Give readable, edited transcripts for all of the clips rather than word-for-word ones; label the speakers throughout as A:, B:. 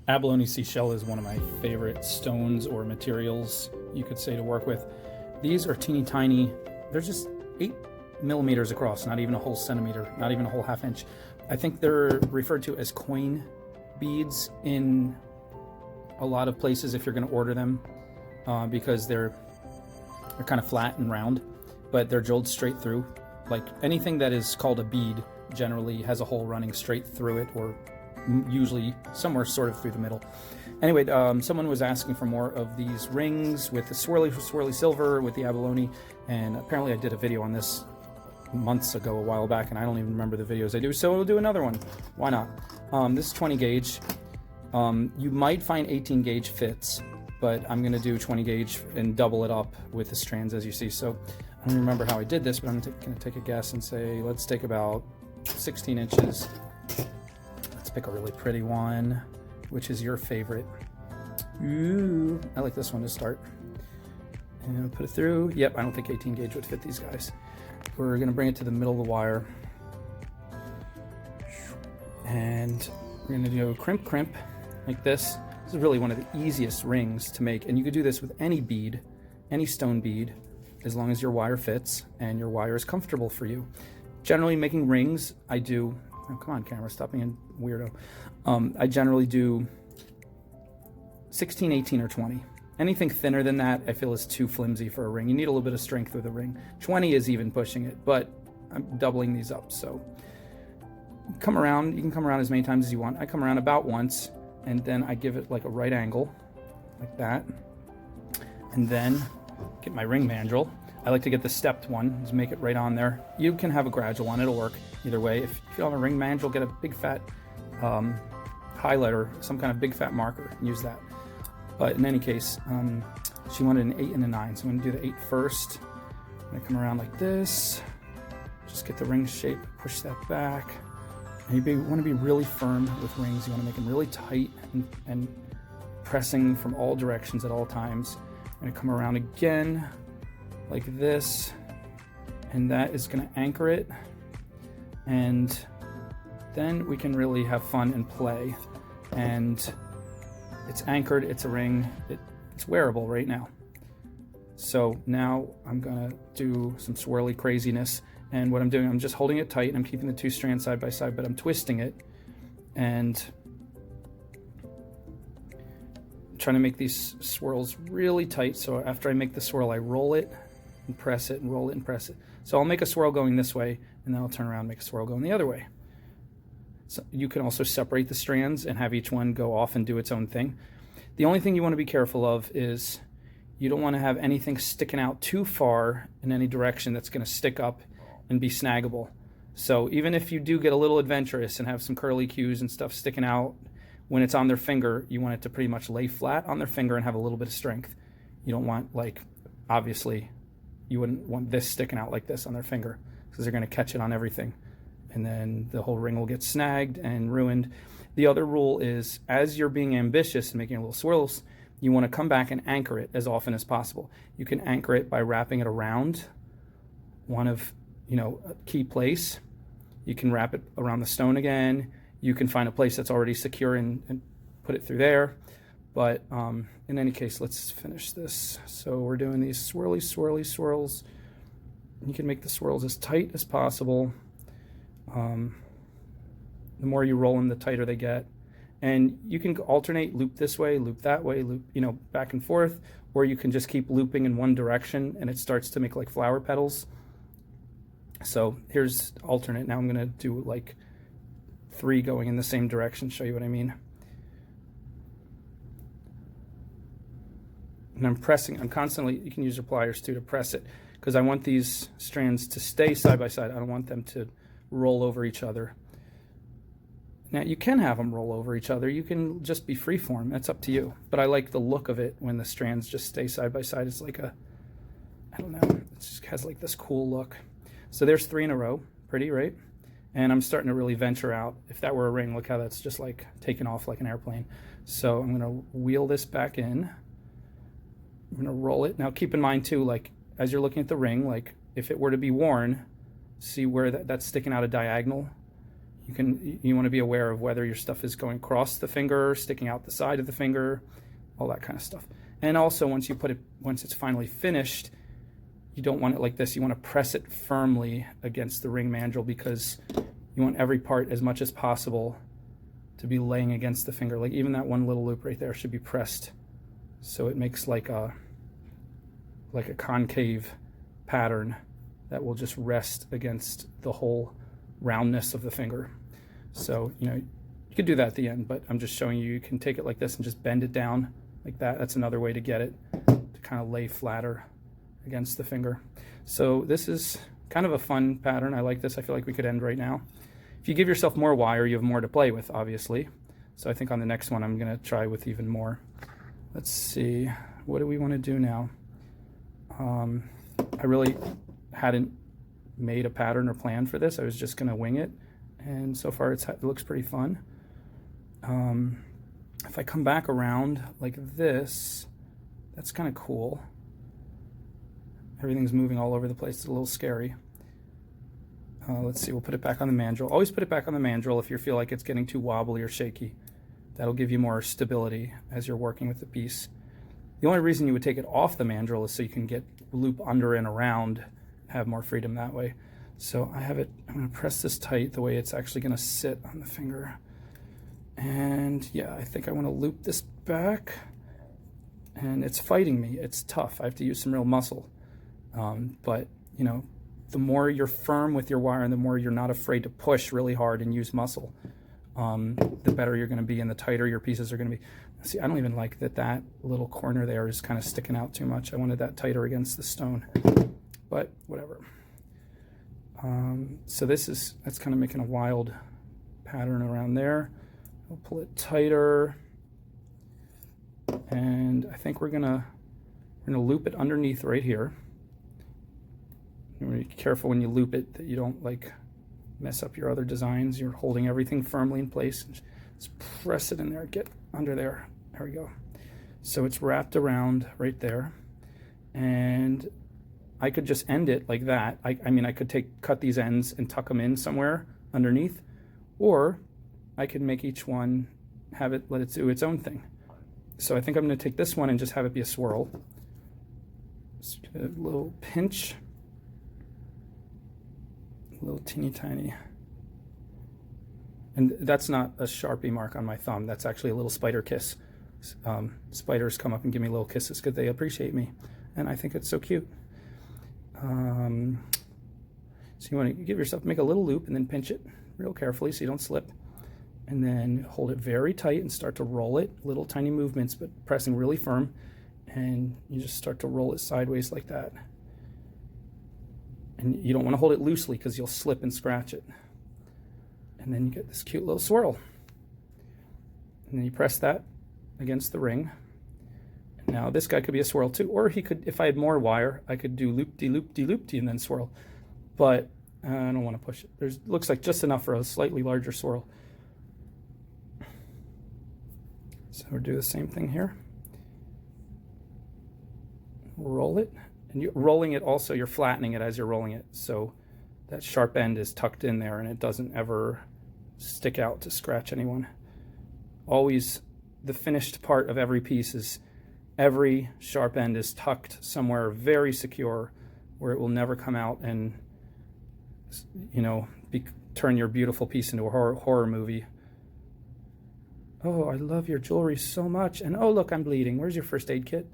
A: Abalone seashell is one of my favorite stones or materials, you could say, to work with. These are teeny tiny. They're just 8 millimeters across, not even a whole centimeter, not even a whole half inch. I think they're referred to as coin beads in a lot of places if you're going to order them, because they're kind of flat and round, but they're drilled straight through. Like anything that is called a bead generally has a hole running straight through it, or usually somewhere sort of through the middle. Anyway, someone was asking for more of these rings with the swirly silver with the abalone, and apparently I did a video on this months ago, a while back, and I don't even remember the videos I do, so we'll do another one. Why not? This is 20 gauge. You might find 18 gauge fits, but I'm going to do 20 gauge and double it up with the strands, as you see. So I don't remember how I did this, but I'm going to take a guess and say, let's take about 16 inches. Let's pick a really pretty one. Which is your favorite? Ooh, I like this one to start. And put it through. Yep, I don't think 18 gauge would fit these guys. We're going to bring it to the middle of the wire. And we're going to do crimp like this. This is really one of the easiest rings to make, and you could do this with any bead, any stone bead, as long as your wire fits and your wire is comfortable for you. Generally, making rings, I do, oh, come on camera, stop being a weirdo. I generally do 16, 18, or 20. Anything thinner than that I feel is too flimsy for a ring. You need a little bit of strength with a ring. 20 is even pushing it, but I'm doubling these up. So you can come around as many times as you want. I come around about once, and then I give it like a right angle, like that. And then get my ring mandrel. I like to get the stepped one, just make it right on there. You can have a gradual one, it'll work either way. If you have a ring mandrel, get a big fat highlighter, some kind of big fat marker, use that. But in any case, she wanted an 8 and a 9, so I'm going to do the 8 first. I'm going to come around like this, just get the ring shape, push that back. And you want to be really firm with rings. You want to make them really tight and pressing from all directions at all times. I'm going to come around again like this, and that is going to anchor it. And then we can really have fun and play. And it's anchored, it's a ring, it's wearable right now. So now I'm gonna do some swirly craziness, and what I'm doing, I'm just holding it tight, and I'm keeping the two strands side by side, but I'm twisting it and trying to make these swirls really tight. So after I make the swirl, I roll it and press it and roll it and press it. So I'll make a swirl going this way, and then I'll turn around and make a swirl going the other way. So you can also separate the strands and have each one go off and do its own thing. The only thing you want to be careful of is you don't want to have anything sticking out too far in any direction that's going to stick up and be snaggable. So even if you do get a little adventurous and have some curly cues and stuff sticking out, when it's on their finger, you want it to pretty much lay flat on their finger and have a little bit of strength. You don't want, like, obviously, you wouldn't want this sticking out like this on their finger, because they're going to catch it on everything, and then the whole ring will get snagged and ruined. The other rule is, as you're being ambitious and making little swirls, you want to come back and anchor it as often as possible. You can anchor it by wrapping it around one of, a key place. You can wrap it around the stone again. You can find a place that's already secure and put it through there. But in any case, let's finish this. So we're doing these swirly swirls. You can make the swirls as tight as possible. The more you roll them, the tighter they get. And you can alternate, loop this way, loop that way, loop, back and forth, or you can just keep looping in one direction and it starts to make like flower petals. So here's alternate. Now I'm going to do like 3 going in the same direction, show you what I mean. And I'm constantly, you can use your pliers too to press it, because I want these strands to stay side by side. I don't want them to roll over each other. Now you can have them roll over each other. You can just be freeform. That's up to you. But I like the look of it when the strands just stay side by side. It's like I don't know. It just has like this cool look. So there's 3 in a row. Pretty, right? And I'm starting to really venture out. If that were a ring, look how that's just like taking off like an airplane. So I'm going to wheel this back in. I'm going to roll it. Now keep in mind too, like as you're looking at the ring, like if it were to be worn, see where that's sticking out a diagonal? You want to be aware of whether your stuff is going across the finger, sticking out the side of the finger, all that kind of stuff. And also once it's finally finished, you don't want it like this. You want to press it firmly against the ring mandrel, because you want every part as much as possible to be laying against the finger. Like even that one little loop right there should be pressed so it makes like a concave pattern that will just rest against the whole roundness of the finger. So, you could do that at the end, but I'm just showing you can take it like this and just bend it down like that. That's another way to get it to kind of lay flatter against the finger. So this is kind of a fun pattern. I like this. I feel like we could end right now. If you give yourself more wire, you have more to play with, obviously. So I think on the next one, I'm going to try with even more. Let's see. What do we want to do now? I really hadn't made a pattern or plan for this. I was just going to wing it. And so far it looks pretty fun. If I come back around like this, that's kind of cool. Everything's moving all over the place. It's a little scary. Let's see, we'll put it back on the mandrel. Always put it back on the mandrel if you feel like it's getting too wobbly or shaky. That'll give you more stability as you're working with the piece. The only reason you would take it off the mandrel is so you can get loop under and around, have more freedom that way. So I have it, I'm going to press this tight the way it's actually going to sit on the finger. And yeah, I think I want to loop this back. And it's fighting me. It's tough. I have to use some real muscle. But, the more you're firm with your wire and the more you're not afraid to push really hard and use muscle, the better you're going to be and the tighter your pieces are going to be. See, I don't even like that little corner there is kind of sticking out too much. I wanted that tighter against the stone, but whatever. So that's kind of making a wild pattern around there. We'll pull it tighter, and I think we're gonna loop it underneath right here. Be careful when you loop it that you don't mess up your other designs. You're holding everything firmly in place. Just press it in there, get under there. There we go. So it's wrapped around right there, and I could just end it like that. I mean, I could cut these ends and tuck them in somewhere underneath, or I could make each one let it do its own thing. So I think I'm going to take this one and just have it be a swirl. Just a little pinch. A little teeny tiny. And that's not a Sharpie mark on my thumb. That's actually a little spider kiss. Spiders come up and give me little kisses because they appreciate me. And I think it's so cute. So you want to make a little loop and then pinch it real carefully so you don't slip. And then hold it very tight and start to roll it. Little tiny movements, but pressing really firm. And you just start to roll it sideways like that. And you don't want to hold it loosely because you'll slip and scratch it. And then you get this cute little swirl. And then you press that against the ring. And now this guy could be a swirl too. Or he could, if I had more wire, I could do loop-de-loop-de-loop-de and then swirl. But I don't want to push it. Looks like just enough for a slightly larger swirl. So we'll do the same thing here. Roll it. And you're rolling it also, you're flattening it as you're rolling it. So that sharp end is tucked in there and it doesn't ever stick out to scratch anyone. Always the finished part of every piece is every sharp end is tucked somewhere very secure where it will never come out and, turn your beautiful piece into a horror movie. Oh, I love your jewelry so much. And oh, look, I'm bleeding. Where's your first aid kit?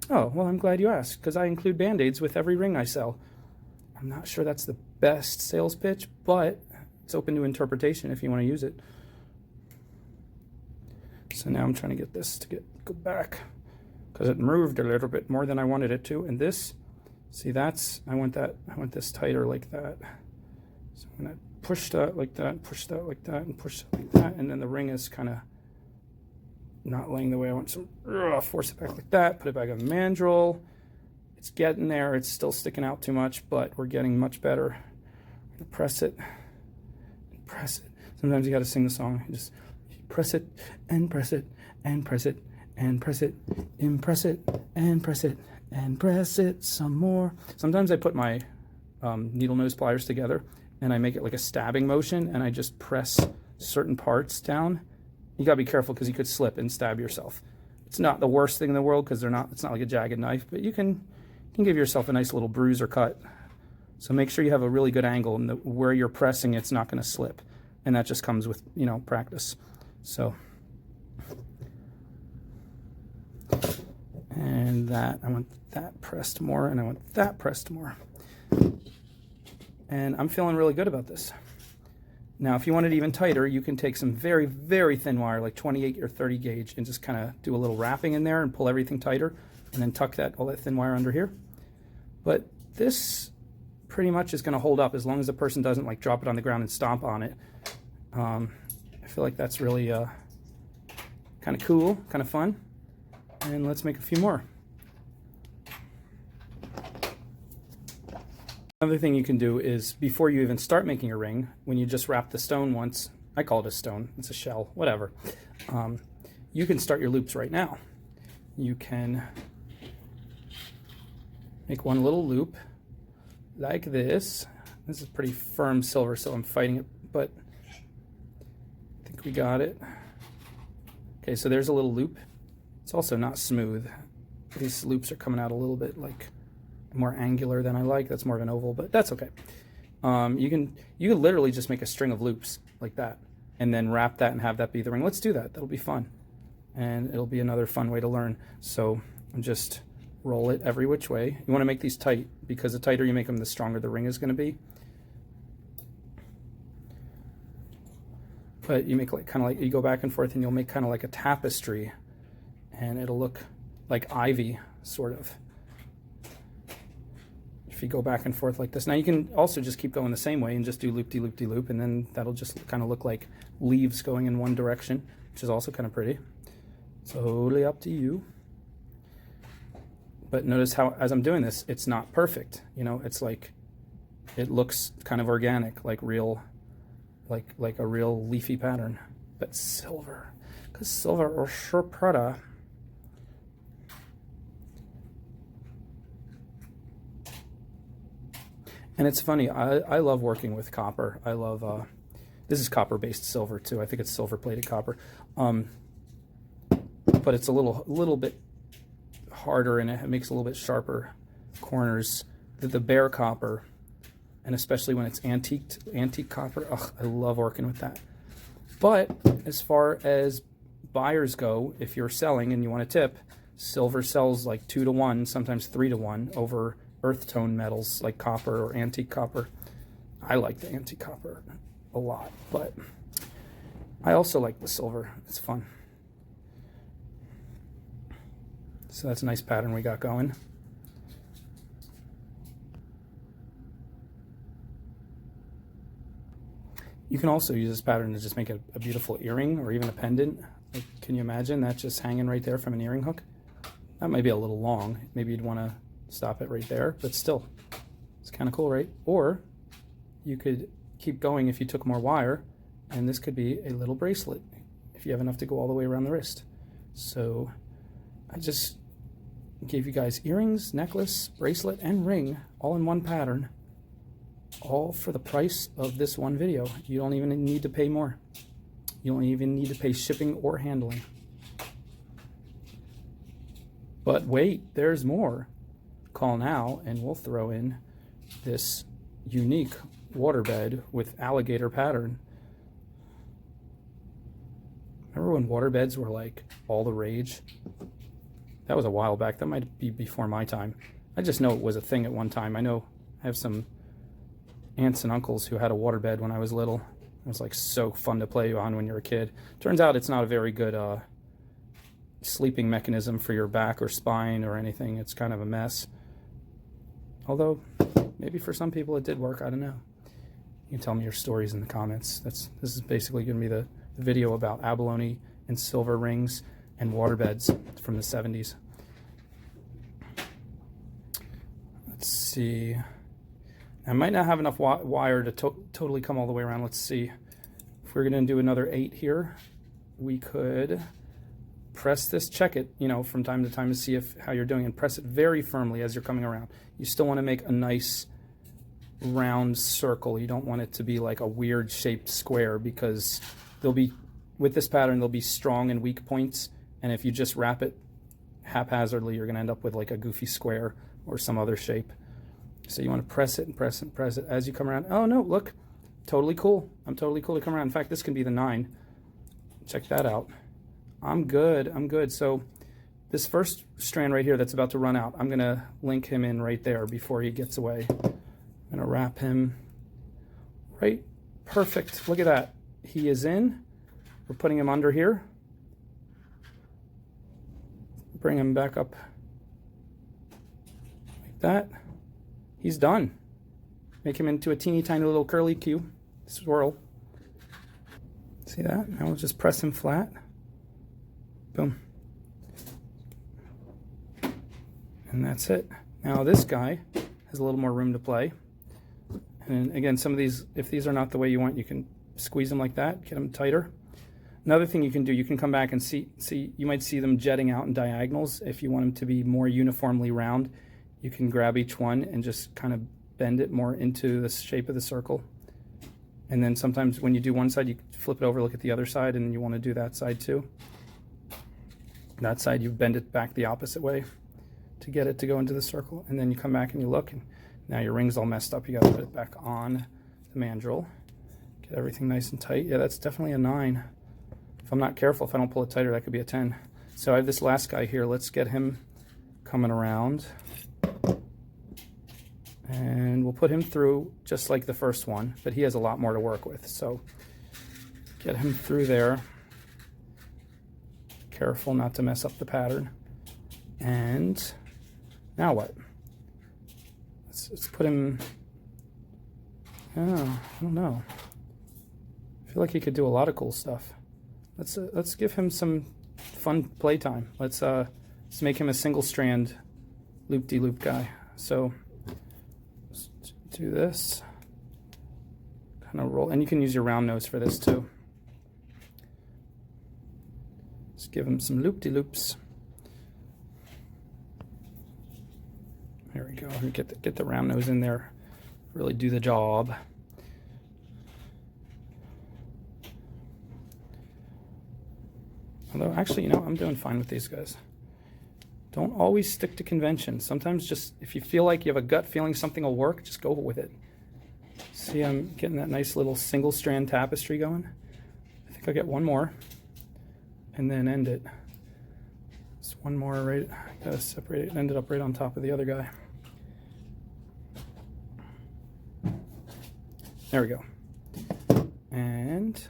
A: Oh, well, I'm glad you asked, because I include Band-Aids with every ring I sell. I'm not sure that's the best sales pitch, but it's open to interpretation if you want to use it. So now I'm trying to get this to go back, because it moved a little bit more than I wanted it to. And this, see, I want this tighter like that. So I'm going to push that like that, push that like that, and push that like that, and then the ring is kind of not laying the way I want. So force it back like that, put it back on the mandrel. It's getting there. It's still sticking out too much, but we're getting much better. I'm gonna press it and press it. Sometimes you got to sing the song. You just press it and press it and press it and press it, impress it and press it and press it some more. Sometimes I put my needle nose pliers together and I make it like a stabbing motion, and I just press certain parts down. You gotta be careful because you could slip and stab yourself. It's not the worst thing in the world because it's not like a jagged knife, but you can give yourself a nice little bruise or cut. So make sure you have a really good angle, and where you're pressing, it's not going to slip, and that just comes with, you know, practice. So, and that, I want that pressed more, and I want that pressed more, and I'm feeling really good about this. Now, if you want it even tighter, you can take some very, very thin wire, like 28 or 30 gauge, and just kind of do a little wrapping in there and pull everything tighter, and then tuck all that thin wire under here. But this pretty much is going to hold up as long as the person doesn't like drop it on the ground and stomp on it. I feel like that's really kind of cool, kind of fun. And let's make a few more. Another thing you can do is, before you even start making a ring, when you just wrap the stone once, I call it a stone, it's a shell, whatever, you can start your loops right now. You can make one little loop like this. This is pretty firm silver, so I'm fighting it, but I think we got it. Okay, so there's a little loop. It's also not smooth. These loops are coming out a little bit like more angular than I like. That's more of an oval, but that's okay. You can literally just make a string of loops like that and then wrap that and have that be the ring. Let's do that. That'll be fun, and it'll be another fun way to learn. So just roll it every which way. You want to make these tight, because the tighter you make them, the stronger the ring is going to be. But you make like kind of like, you go back and forth, and you'll make kind of like a tapestry, and it'll look like ivy, sort of, if you go back and forth like this. Now you can also just keep going the same way and just do loop-de-loop-de-loop, and then that'll just kind of look like leaves going in one direction, which is also kind of pretty. Totally up to you. But notice how, as I'm doing this, it's not perfect. You know, it's like, it looks kind of organic, like real, like a real leafy pattern. But silver, because silver are sure pretty. And it's funny, I love working with copper. I love, this is copper-based silver too. I think it's silver-plated copper. But it's a little bit harder, and it makes a little bit sharper corners. The bare copper, and especially when it's antique copper, ugh, I love working with that. But as far as buyers go, if you're selling and you want to tip, silver sells like 2 to 1, sometimes 3 to 1 over earth tone metals like copper or antique copper. I like the antique copper a lot, but I also like the silver. It's fun. So that's a nice pattern we got going. You can also use this pattern to just make a beautiful earring or even a pendant. Like, can you imagine that just hanging right there from an earring hook? That might be a little long. Maybe you'd want to stop it right there, but still, it's kind of cool, right? Or you could keep going if you took more wire, and this could be a little bracelet if you have enough to go all the way around the wrist. So I just gave you guys earrings, necklace, bracelet, and ring all in one pattern, all for the price of this one video. You don't even need to pay more. You don't even need to pay shipping or handling. But wait, there's more. Call now and we'll throw in this unique waterbed with alligator pattern. Remember when waterbeds were like all the rage? That was a while back. That might be before my time. I just know it was a thing at one time. I know I have some aunts and uncles who had a waterbed when I was little. It was like so fun to play on when you're a kid. Turns out it's not a very good sleeping mechanism for your back or spine or anything. It's kind of a mess. Although maybe for some people it did work. I don't know. You can tell me your stories in the comments. This is basically going to be the video about abalone and silver rings and waterbeds from the 70s. Let's see. I might not have enough wire to totally come all the way around. Let's see. If we're going to do another 8 here, we could press this, check it, you know, from time to time to see how you're doing, and press it very firmly as you're coming around. You still want to make a nice round circle. You don't want it to be like a weird shaped square, because there'll be, with this pattern, there'll be strong and weak points. And if you just wrap it haphazardly, you're going to end up with like a goofy square or some other shape. So you want to press it and press it and press it as you come around. Oh no, look, totally cool. I'm totally cool to come around. In fact, this can be the 9. Check that out. I'm good. I'm good. So this first strand right here that's about to run out, I'm going to link him in right there before he gets away. I'm going to wrap him right. Perfect. Look at that. He is in. We're putting him under here. Bring him back up like that. He's done. Make him into a teeny tiny little curly Q swirl. See that? Now we'll just press him flat. Boom. And that's it. Now this guy has a little more room to play. And again, some of these, if these are not the way you want, you can squeeze them like that, get them tighter. Another thing you can do, you can come back and see, you might see them jetting out in diagonals. If you want them to be more uniformly round, you can grab each one and just kind of bend it more into the shape of the circle. And then sometimes when you do one side, you flip it over, look at the other side, and you want to do that side too. That side, you bend it back the opposite way to get it to go into the circle. And then you come back and you look, and now your ring's all messed up. You got to put it back on the mandrel. Get everything nice and tight. Yeah, that's definitely a 9. If I'm not careful, if I don't pull it tighter, that could be a 10. So I have this last guy here. Let's get him coming around. And we'll put him through just like the first one, but he has a lot more to work with. So get him through there. Careful not to mess up the pattern. And now what? Let's put him, oh, I don't know. I feel like he could do a lot of cool stuff. Let's give him some fun playtime. Let's make him a single strand loop-de-loop guy. So let's do this. Kind of roll, and you can use your round nose for this too. Let's give him some loop-de-loops. There we go. Get the round nose in there. Really do the job. Although, actually, you know, I'm doing fine with these guys. Don't always stick to convention. Sometimes just, if you feel like you have a gut feeling something will work, just go with it. See, I'm getting that nice little single strand tapestry going. I think I'll get one more and then end it. Just one more, right? I gotta separate it. It ended up right on top of the other guy. There we go. And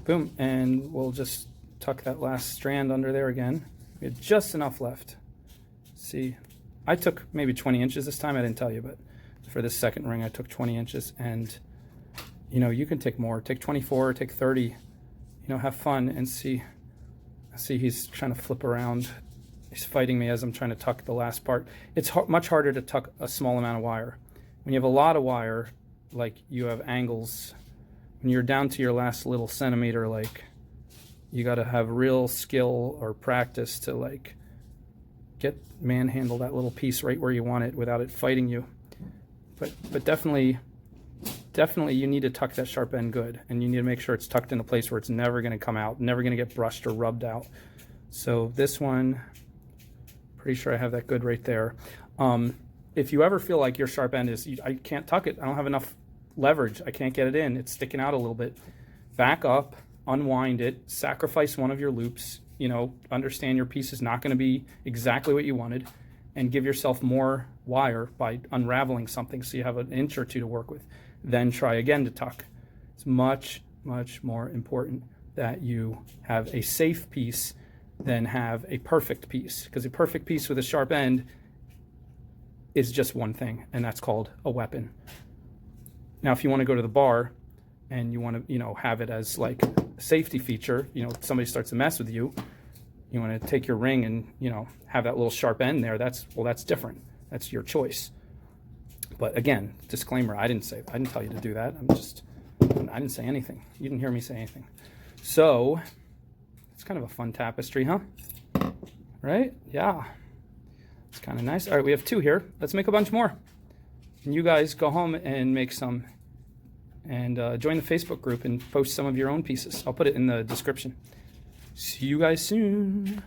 A: boom, and we'll just tuck that last strand under there again. We had just enough left. See, I took maybe 20 inches this time. I didn't tell you, but for this second ring, I took 20 inches. And, you know, you can take more. Take 24, take 30. You know, have fun and see. See, he's trying to flip around. He's fighting me as I'm trying to tuck the last part. It's much harder to tuck a small amount of wire. When you have a lot of wire, like you have angles, when you're down to your last little centimeter, like you got to have real skill or practice to like manhandle that little piece right where you want it without it fighting you. But definitely you need to tuck that sharp end good, and you need to make sure it's tucked in a place where it's never going to come out, never going to get brushed or rubbed out. So this one, pretty sure I have that good right there. If you ever feel like your sharp end is, I can't tuck it, I don't have enough leverage, I can't get it in, it's sticking out a little bit, back up, unwind it, sacrifice one of your loops, you know, understand your piece is not going to be exactly what you wanted, and give yourself more wire by unraveling something so you have an inch or two to work with. Then try again to tuck. It's much, much more important that you have a safe piece than have a perfect piece, because a perfect piece with a sharp end is just one thing, and that's called a weapon. Now, if you want to go to the bar and you want to, you know, have it as like a safety feature, you know, if somebody starts to mess with you, you want to take your ring and, you know, have that little sharp end there. That's different. That's your choice. But again, disclaimer, I didn't tell you to do that. I didn't say anything. You didn't hear me say anything. So it's kind of a fun tapestry, huh? Right? Yeah. It's kind of nice. All right, we have 2 here. Let's make a bunch more. And you guys go home and make some. And join the Facebook group and post some of your own pieces. I'll put it in the description. See you guys soon.